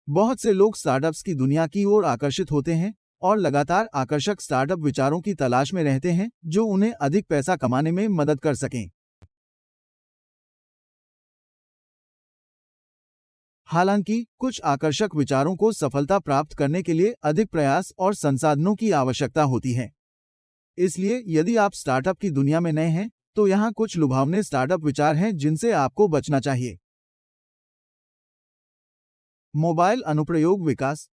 बहुत से लोग स्टार्टअप्स की दुनिया की ओर आकर्षित होते हैं और लगातार आकर्षक स्टार्टअप विचारों की तलाश में रहते हैं जो उन्हें अधिक पैसा कमाने में मदद कर सकें। हालांकि कुछ आकर्षक विचारों को सफलता प्राप्त करने के लिए अधिक प्रयास और संसाधनों की आवश्यकता होती है। इसलिए यदि आप स्टार्टअप की दुनिया में नए हैं, तो यहाँ कुछ लुभावने स्टार्टअप विचार हैं जिनसे आपको बचना चाहिए। मोबाइल अनुप्रयोग विकास।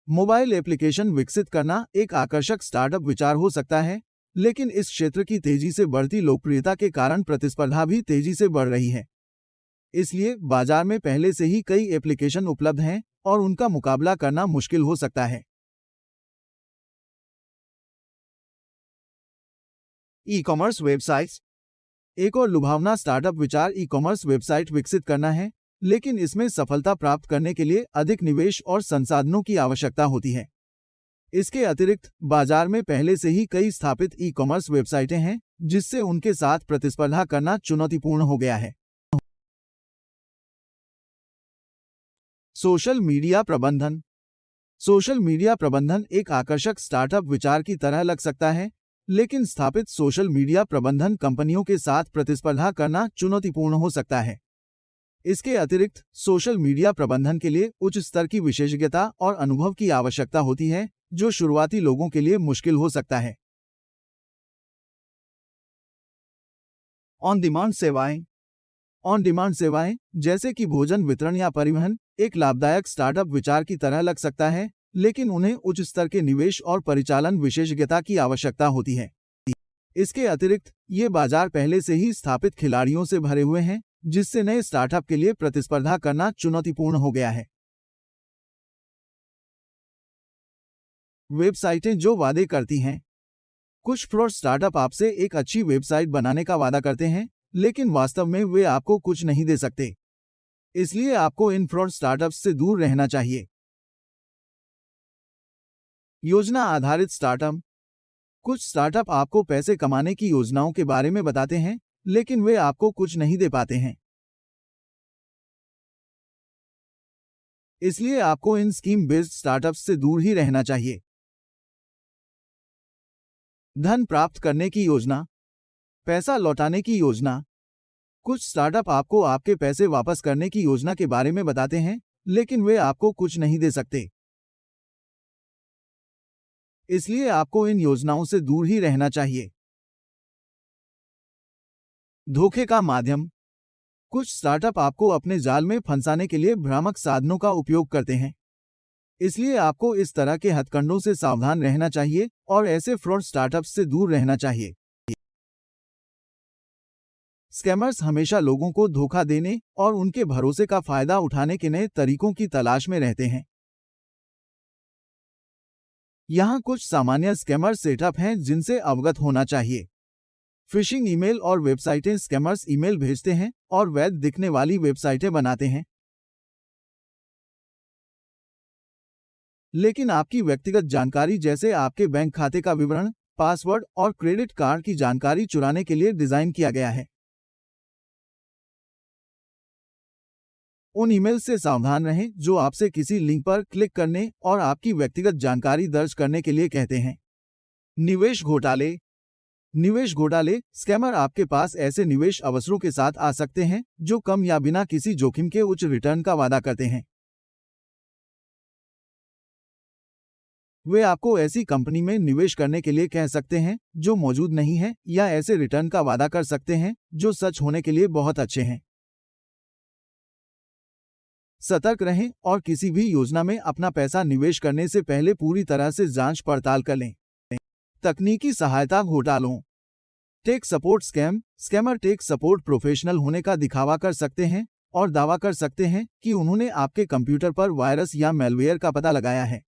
मोबाइल एप्लीकेशन विकसित करना एक आकर्षक स्टार्टअप विचार हो सकता है, लेकिन इस क्षेत्र की तेजी से बढ़ती लोकप्रियता के कारण प्रतिस्पर्धा भी तेजी से बढ़ रही है। इसलिए बाजार में पहले से ही कई एप्लीकेशन उपलब्ध हैं और उनका मुकाबला करना मुश्किल हो सकता है। E commerce websites. एक और लुभावना स्टार्टअप विचार ई कॉमर्स वेबसाइट विकसित करना है, लेकिन इसमें सफलता प्राप्त करने के लिए अधिक निवेश और संसाधनों की आवश्यकता होती है। इसके अतिरिक्त बाजार में पहले से ही कई स्थापित ई कॉमर्स वेबसाइटें हैं, जिससे उनके साथ प्रतिस्पर्धा करना चुनौतीपूर्ण हो गया है। सोशल मीडिया प्रबंधन। सोशल मीडिया प्रबंधन एक आकर्षक स्टार्टअप विचार की तरह लग सकता है, लेकिन स्थापित सोशल मीडिया प्रबंधन कंपनियों के साथ प्रतिस्पर्धा करना चुनौतीपूर्ण हो सकता है। इसके अतिरिक्त सोशल मीडिया प्रबंधन के लिए उच्च स्तर की विशेषज्ञता और अनुभव की आवश्यकता होती है, जो शुरुआती लोगों के लिए मुश्किल हो सकता है। ऑन डिमांड सेवाएं। ऑन डिमांड सेवाएं, जैसे कि भोजन वितरण या परिवहन, एक लाभदायक स्टार्टअप विचार की तरह लग सकता है, लेकिन उन्हें उच्च स्तर के निवेश और परिचालन विशेषज्ञता की आवश्यकता होती है। इसके अतिरिक्त ये बाजार पहले से ही स्थापित खिलाड़ियों से भरे हुए हैं, जिससे नए स्टार्टअप के लिए प्रतिस्पर्धा करना चुनौतीपूर्ण हो गया है। वेबसाइटें जो वादे करती हैं। कुछ फ्रॉड स्टार्टअप आपसे एक अच्छी वेबसाइट बनाने का वादा करते हैं, लेकिन वास्तव में वे आपको कुछ नहीं दे सकते। इसलिए आपको इन फ्रॉड स्टार्टअप्स से दूर रहना चाहिए। योजना आधारित स्टार्टअप। कुछ स्टार्टअप आपको पैसे कमाने की योजनाओं के बारे में बताते हैं, लेकिन वे आपको कुछ नहीं दे पाते हैं। इसलिए आपको इन स्कीम बेस्ड स्टार्टअप्स से दूर ही रहना चाहिए। धन प्राप्त करने की योजना। पैसा लौटाने की योजना। कुछ स्टार्टअप आपको आपके पैसे वापस करने की योजना के बारे में बताते हैं, लेकिन वे आपको कुछ नहीं दे सकते। इसलिए आपको इन योजनाओं से दूर ही रहना चाहिए। धोखे का माध्यम। कुछ स्टार्टअप आपको अपने जाल में फंसाने के लिए भ्रामक साधनों का उपयोग करते हैं। इसलिए आपको इस तरह के हथकंडों से सावधान रहना चाहिए और ऐसे फ्रॉड स्टार्टअप्स से दूर रहना चाहिए। स्कैमर्स हमेशा लोगों को धोखा देने और उनके भरोसे का फायदा उठाने के नए तरीकों की तलाश में रहते हैं। यहाँ कुछ सामान्य स्कैमर सेटअप हैं जिनसे अवगत होना चाहिए। फिशिंग ईमेल और वेबसाइटें। स्कैमर्स ईमेल भेजते हैं और वैध दिखने वाली वेबसाइटें बनाते हैं, लेकिन आपकी व्यक्तिगत जानकारी जैसे आपके बैंक खाते का विवरण, पासवर्ड और क्रेडिट कार्ड की जानकारी चुराने के लिए डिजाइन किया गया है। उन ईमेल से सावधान रहें जो आपसे किसी लिंक पर क्लिक करने और आपकी व्यक्तिगत जानकारी दर्ज करने के लिए कहते हैं। निवेश घोटाले। निवेश घोटाले। स्कैमर आपके पास ऐसे निवेश अवसरों के साथ आ सकते हैं जो कम या बिना किसी जोखिम के उच्च रिटर्न का वादा करते हैं। वे आपको ऐसी कंपनी में निवेश करने के लिए कह सकते हैं जो मौजूद नहीं है, या ऐसे रिटर्न का वादा कर सकते हैं जो सच होने के लिए बहुत अच्छे हैं। सतर्क रहें और किसी भी योजना में अपना पैसा निवेश करने से पहले पूरी तरह से जांच पड़ताल कर लें। तकनीकी सहायता घोटालों। Tech support scam. Scammer tech support professional होने का दिखावा कर सकते हैं और दावा कर सकते हैं कि उन्होंने आपके कंप्यूटर पर वायरस या मैलवेयर का पता लगाया है।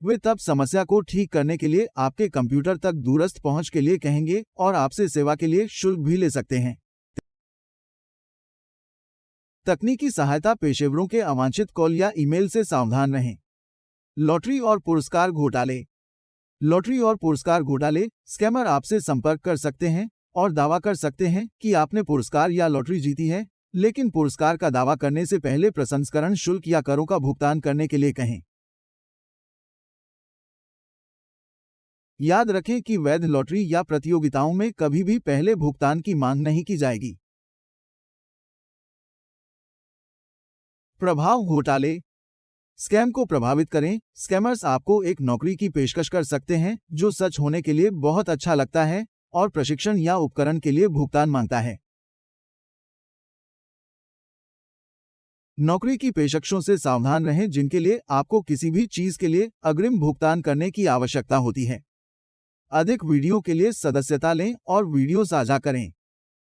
वे तब समस्या को ठीक करने के लिए आपके कंप्यूटर तक दूरस्थ पहुंच के लिए कहेंगे और आपसे सेवा के लिए शुल्क भी ले सकते हैं। तकनीकी सहायता पेशेवरों के अवांछित कॉल या ईमेल से सावधान रहें। लॉटरी और पुरस्कार घोटाले। लॉटरी और पुरस्कार घोटाले। स्कैमर आपसे संपर्क कर सकते हैं और दावा कर सकते हैं कि आपने पुरस्कार या लॉटरी जीती है, लेकिन पुरस्कार का दावा करने से पहले प्रसंस्करण शुल्क या करों का भुगतान करने के लिए कहें। याद रखें कि वैध लॉटरी या प्रतियोगिताओं में कभी भी पहले भुगतान की मांग नहीं की जाएगी। प्रभाव घोटाले स्कैम को प्रभावित करें। स्कैमर्स आपको एक नौकरी की पेशकश कर सकते हैं जो सच होने के लिए बहुत अच्छा लगता है और प्रशिक्षण या उपकरण के लिए भुगतान मांगता है। नौकरी की पेशकशों से सावधान रहें जिनके लिए आपको किसी भी चीज के लिए अग्रिम भुगतान करने की आवश्यकता होती है। अधिक वीडियो के लिए सदस्यता लें और वीडियो साझा करें।